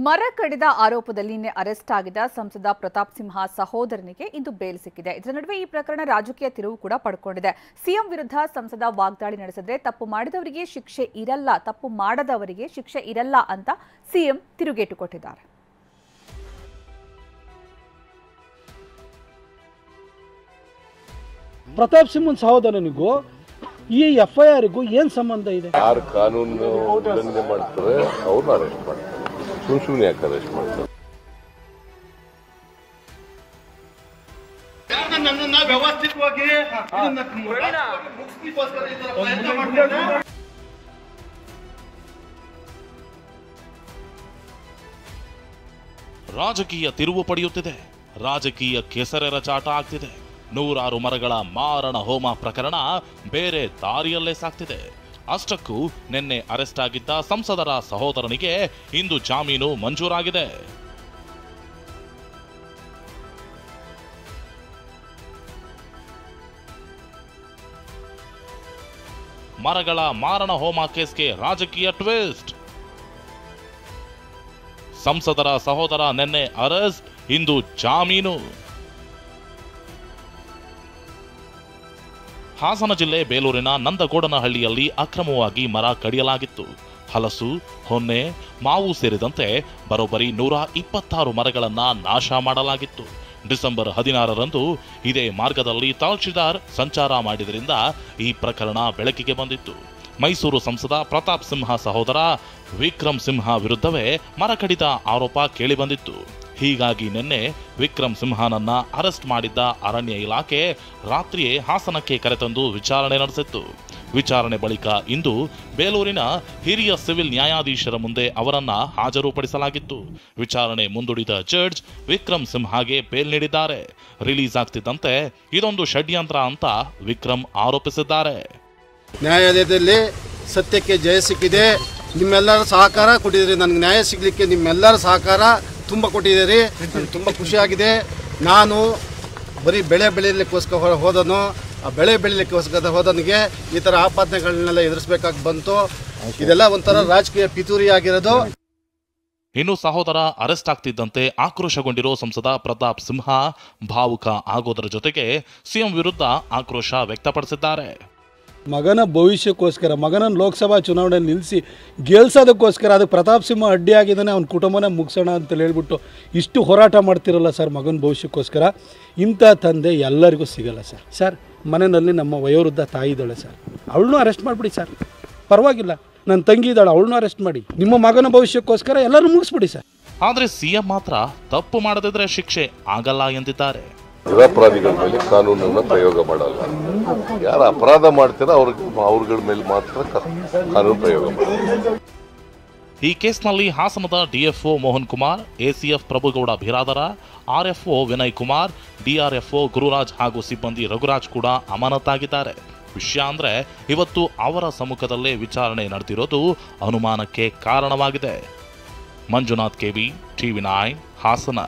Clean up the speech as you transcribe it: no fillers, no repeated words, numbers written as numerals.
ಮರ ಕಡಿದ ಆರೋಪದಲ್ಲಿ ನಿನ್ನೆ ಅರೆಸ್ಟ್ ಆಗಿದ್ದ ಸಂಸದ ಪ್ರತಾಪ್ ಸಿಂಹ ಸಹೋದರನಿಗೆ ಇಂದು ಬೇಲ್ ಸಿಕ್ಕಿದೆ. ಇದರ ನಡುವೆ ಈ ಪ್ರಕರಣ ರಾಜಕೀಯ ತಿರುವು ಕೂಡ ಪಡ್ಕೊಂಡಿದೆ. ಸಿಎಂ ವಿರುದ್ಧ ಸಂಸದ ವಾಗ್ದಾಳಿ ನಡೆಸಿದ್ರೆ ತಪ್ಪು ಮಾಡಿದವರಿಗೆ ಶಿಕ್ಷೆ ಇರಲ್ಲ, ತಪ್ಪು ಮಾಡದವರಿಗೆ ಶಿಕ್ಷೆ ಇರಲ್ಲ ಅಂತ ಸಿಎಂ ತಿರುಗೇಟು ಕೊಟ್ಟಿದ್ದಾರೆ. ಪ್ರತಾಪ್ ಸಿಂಹನ್ ಸಹೋದರನಿಗೂ ಈ ಎಫ್ಐಆರ್ಗೂ ಏನು ಸಂಬಂಧ ಇದೆ? ಯಾರು ಕಾನೂನು ಉಲ್ಲಂಘನೆ ಮಾಡ್ತಾರೆ ಅವ್ರನ್ನ ಅರೆಸ್ಟ್ ಮಾಡ್ತಾರೆ, ಸುಮ್ಮನೆ ಯಾಕೆ ಅರೆಸ್ಟ್ ಮಾಡ್ತಾರೆ? ರಾಜಕೀಯ ತಿರುವು ಪಡೆಯುತ್ತಿದೆ. ರಾಜಕೀಯ ಕೆಸರೆರಚಾಟ ಆಗ್ತಿದೆ. ನೂರಾರು ಮರಗಳ ಮಾರಣ ಹೋಮ ಪ್ರಕರಣ ಬೇರೆ ದಾರಿಯಲ್ಲೇ ಸಾಗ್ತಿದೆ. ಅಷ್ಟಕ್ಕೂ ನಿನ್ನೆ ಅರೆಸ್ಟ್ ಆಗಿದ್ದ ಸಂಸದರ ಸಹೋದರನಿಗೆ ಇಂದು ಜಾಮೀನು ಮಂಜೂರಾಗಿದೆ. ಮರಗಳ ಮಾರಣ ಹೋಮ ಕೇಸ್ಗೆ ರಾಜಕೀಯ ಟ್ವಿಸ್ಟ್. ಸಂಸದರ ಸಹೋದರ ನಿನ್ನೆ ಅರೆಸ್ಟ್, ಇಂದು ಜಾಮೀನು. ಹಾಸನ ಜಿಲ್ಲೆ ಬೇಲೂರಿನ ನಂದಗೋಡನಹಳ್ಳಿಯಲ್ಲಿ ಅಕ್ರಮವಾಗಿ ಮರ ಕಡಿಯಲಾಗಿತ್ತು. ಹಲಸು, ಹೊನ್ನೆ, ಮಾವು ಸೇರಿದಂತೆ ಬರೋಬ್ಬರಿ 126 ಮರಗಳನ್ನ ನಾಶ ಮಾಡಲಾಗಿತ್ತು. ಡಿಸೆಂಬರ್ 16ರಂದು ಇದೇ ಮಾರ್ಗದಲ್ಲಿ ತಹಶೀಲ್ದಾರ್ ಸಂಚಾರ ಮಾಡಿದ್ರಿಂದ ಈ ಪ್ರಕರಣ ಬೆಳಕಿಗೆ ಬಂದಿತ್ತು. ಮೈಸೂರು ಸಂಸದ ಪ್ರತಾಪ್ ಸಿಂಹ ಸಹೋದರ ವಿಕ್ರಮ್ ಸಿಂಹ ವಿರುದ್ಧವೇ ಮರ ಕಡಿದ ಆರೋಪ ಕೇಳಿಬಂದಿತ್ತು. ಹೀಗಾಗಿ ನಿನ್ನೆ ವಿಕ್ರಮ್ ಸಿಂಹನನ್ನ ಅರೆಸ್ಟ್ ಮಾಡಿದ್ದ ಅರಣ್ಯ ಇಲಾಖೆ ರಾತ್ರಿಯೇ ಹಾಸನಕ್ಕೆ ಕರೆತಂದು ವಿಚಾರಣೆ ನಡೆಸಿತ್ತು. ವಿಚಾರಣೆ ಬಳಿಕ ಇಂದು ಬೇಲೂರಿನ ಹಿರಿಯ ಸಿವಿಲ್ ನ್ಯಾಯಾಧೀಶರ ಮುಂದೆ ಅವರನ್ನ ಹಾಜರುಪಡಿಸಲಾಗಿತ್ತು. ವಿಚಾರಣೆ ಮುಂದೂಡಿದ ಜಡ್ಜ್ ವಿಕ್ರಮ್ ಸಿಂಹಗೆ ಬೇಲ್ ನೀಡಿದ್ದಾರೆ. ರಿಲೀಸ್ ಆಗ್ತಿದ್ದಂತೆ ಇದೊಂದು ಷಡ್ಯಂತ್ರ ಅಂತ ವಿಕ್ರಮ್ ಆರೋಪಿಸಿದ್ದಾರೆ. ನ್ಯಾಯಾಲಯದಲ್ಲಿ ಸತ್ಯಕ್ಕೆ ಜಯ ಸಿಕ್ಕಿದೆ. ನಿಮ್ಮೆಲ್ಲರ ಸಹಕಾರ ಕೊಟ್ಟಿದ್ದೀರಿ. ನನಗೆ ನ್ಯಾಯ ಸಿಗಲಿಕ್ಕೆ ನಿಮ್ಮೆಲ್ಲರ ಸಹಕಾರ ತುಂಬ ಕೊಟ್ಟಿದ್ದೀರಿ. ನನಗೆ ತುಂಬ ಖುಷಿಯಾಗಿದೆ. ನಾನು ಬರೀ ಬೆಳೆ ಬೆಳೀಲಿಕ್ಕೋಸ್ಕರ ಹೋದನು, ಆ ಬೆಳೆ ಬೆಳೀಲಿಕ್ಕೋಸ್ಕರ ಹೋದನಿಗೆ ಈ ಥರ ಆಪಾದನೆಗಳನ್ನೆಲ್ಲ ಎದುರಿಸಬೇಕಾಗಿ ಬಂತು. ಇದೆಲ್ಲ ಒಂಥರ ರಾಜಕೀಯ ಪಿತೂರಿ ಆಗಿರೋದು. ಇನ್ನು ಸಹೋದರ ಅರೆಸ್ಟ್ ಆಗ್ತಿದ್ದಂತೆ ಆಕ್ರೋಶಗೊಂಡಿರೋ ಸಂಸದ ಪ್ರತಾಪ್ ಸಿಂಹ ಭಾವುಕ ಆಗೋದರ ಜೊತೆಗೆ ಸಿಎಂ ವಿರುದ್ಧ ಆಕ್ರೋಶ ವ್ಯಕ್ತಪಡಿಸಿದ್ದಾರೆ. ಮಗನ ಭವಿಷ್ಯಕ್ಕೋಸ್ಕರ, ಮಗನನ್ನು ಲೋಕಸಭಾ ಚುನಾವಣೆಯಲ್ಲಿ ನಿಲ್ಲಿಸಿ ಗೆಲ್ಸೋದಕ್ಕೋಸ್ಕರ ಅದಕ್ಕೆ ಪ್ರತಾಪ್ ಸಿಂಹ ಅಡ್ಡಿಯಾಗಿದ್ದಾನೆ, ಅವನ ಕುಟುಂಬನೇ ಮುಗಿಸೋಣ ಅಂತ ಹೇಳ್ಬಿಟ್ಟು ಇಷ್ಟು ಹೋರಾಟ ಮಾಡ್ತಿರಲ್ಲ ಸರ್ ಮಗನ ಭವಿಷ್ಯಕ್ಕೋಸ್ಕರ. ಇಂಥ ತಂದೆ ಎಲ್ಲರಿಗೂ ಸಿಗಲ್ಲ ಸರ್. ಮನೆಯಲ್ಲಿ ನಮ್ಮ ವಯೋವೃದ್ಧ ತಾಯಿ ಇದ್ದಾಳೆ ಸರ್, ಅವಳನ್ನೂ ಅರೆಸ್ಟ್ ಮಾಡಿಬಿಡಿ ಸರ್, ಪರವಾಗಿಲ್ಲ. ನನ್ನ ತಂಗಿ ಇದ್ದಾಳೆ, ಅವಳನ್ನೂ ಅರೆಸ್ಟ್ ಮಾಡಿ. ನಿಮ್ಮ ಮಗನ ಭವಿಷ್ಯಕ್ಕೋಸ್ಕರ ಎಲ್ಲರೂ ಮುಗಿಸ್ಬಿಡಿ ಸರ್. ಆದರೆ ಸಿಎಂ ಮಾತ್ರ ತಪ್ಪು ಮಾಡದಿದ್ರೆ ಶಿಕ್ಷೆ ಆಗಲ್ಲ ಎಂದಿದ್ದಾರೆ. ನಿರಪರಾಧಿಗಳ ಮೇಲೆ ಕಾನೂನನ್ನು ಪ್ರಯೋಗ ಮಾಡಲ್ಲ. ಯಾರು ಅಪರಾಧ ಮಾಡ್ತಾರೋ ಅವ್ರಗಳ ಮೇಲೆ ಮಾತ್ರ ಕಾನೂನು ಪ್ರಯೋಗ ಮಾಡಲ್ಲ. ಈ ಕೇಸ್ನಲ್ಲಿ ಹಾಸನದ DFO Mohan Kumar, ACF Prabhugouda Biradar, RFO Vinay Kumar, DRFO Gururaj ಹಾಗೂ ಸಿಬ್ಬಂದಿ ರಘುರಾಜ್ ಕೂಡ ಅಮಾನತಾಗಿದ್ದಾರೆ. ವಿಷಯ ಅಂದ್ರೆ ಇವತ್ತು ಅವರ ಸಮ್ಮುಖದಲ್ಲೇ ವಿಚಾರಣೆ ನಡೆದಿರೋದು ಅನುಮಾನಕ್ಕೆ ಕಾರಣವಾಗಿದೆ. ಮಂಜುನಾಥ್ ಕೆವಿ, ಟಿವಿ9 ಹಾಸನ.